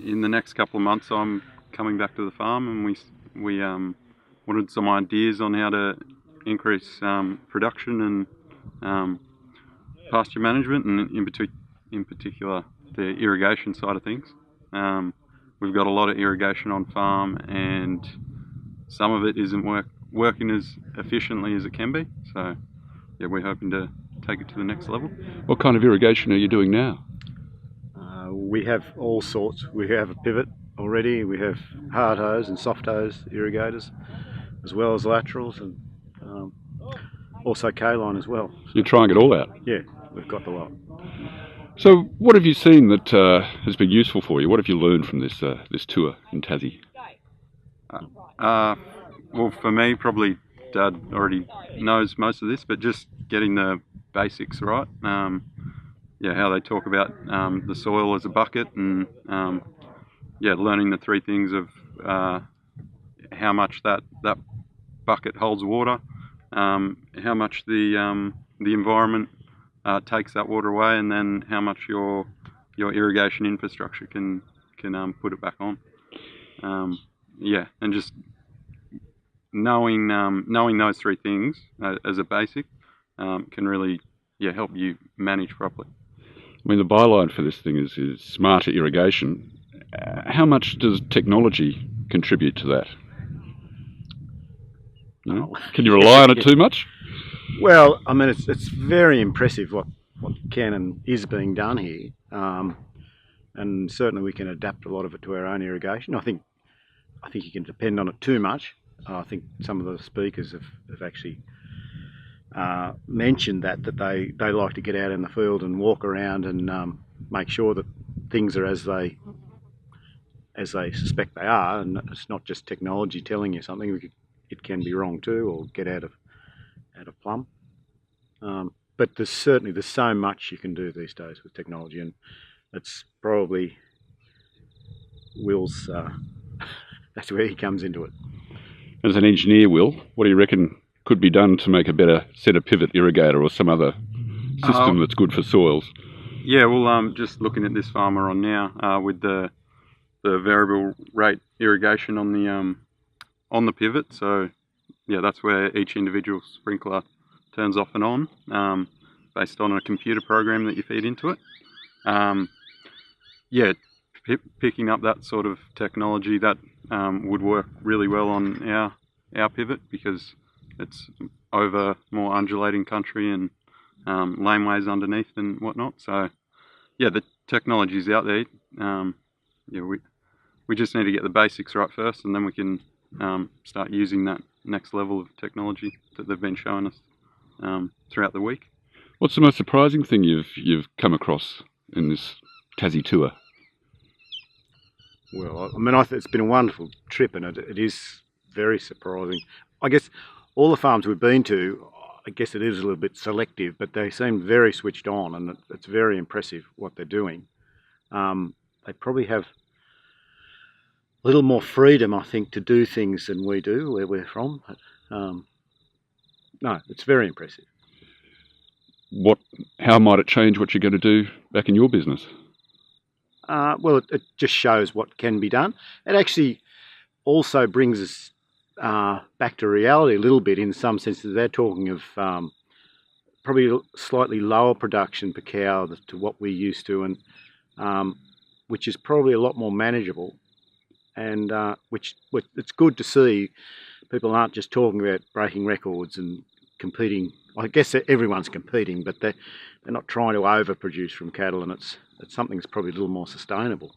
in the next couple of months I'm coming back to the farm, and we wanted some ideas on how to increase production and pasture management, and in particular the irrigation side of things. We've got a lot of irrigation on farm, and some of it isn't working as efficiently as it can be. So yeah, we're hoping to take it to the next level. What kind of irrigation are you doing now? We have all sorts. We have a pivot already. We have hard hose and soft hose irrigators, as well as laterals, and also K-line as well. You're trying it all out? Yeah, we've got the lot. So what have you seen that has been useful for you? What have you learned from this this tour in Tassie? Well, for me, probably Dad already knows most of this, but just getting the basics right. Yeah, how they talk about the soil as a bucket, and yeah, learning the three things of how much that bucket holds water, how much the environment takes that water away, and then how much your irrigation infrastructure can put it back on. Yeah, and just knowing those three things as a basic can really help you manage properly. I mean, the byline for this thing is smarter irrigation. How much does technology contribute to that? No? Can you rely on it too much? Well, I mean, it's very impressive what can and is being done here, and certainly we can adapt a lot of it to our own irrigation. I think you can depend on it too much. I think some of the speakers have actually mentioned that they like to get out in the field and walk around and make sure that things are as they suspect they are, and it's not just technology telling you something. It can be wrong too, or get out of plumb. But there's so much you can do these days with technology, and it's probably Will's. That's where he comes into it. As an engineer, Will, what do you reckon could be done to make a better centre pivot irrigator or some other system that's good for soils? Yeah, well, just looking at this farm we're on now, with the variable rate irrigation on the pivot. So yeah, that's where each individual sprinkler turns off and on, based on a computer program that you feed into it. Yeah, picking up that sort of technology that would work really well on our pivot, because it's over more undulating country and laneways underneath and whatnot. So yeah, the technology's out there. Yeah, we just need to get the basics right first, and then we can start using that next level of technology that they've been showing us throughout the week. What's the most surprising thing you've come across in this Tassie tour? Well, I mean, it's been a wonderful trip, and it is very surprising. I guess all the farms we've been to, I guess it is a little bit selective, but they seem very switched on, and it's very impressive what they're doing. They probably have a little more freedom, I think, to do things than we do where we're from. But, no, it's very impressive. How might it change what you're going to do back in your business? Well, it just shows what can be done. It actually also brings us back to reality a little bit, in some senses. They're talking of probably slightly lower production per cow to what we're used to, and which is probably a lot more manageable, and which it's good to see people aren't just talking about breaking records and competing. I guess everyone's competing, but they're not trying to overproduce from cattle, and it's something that's probably a little more sustainable.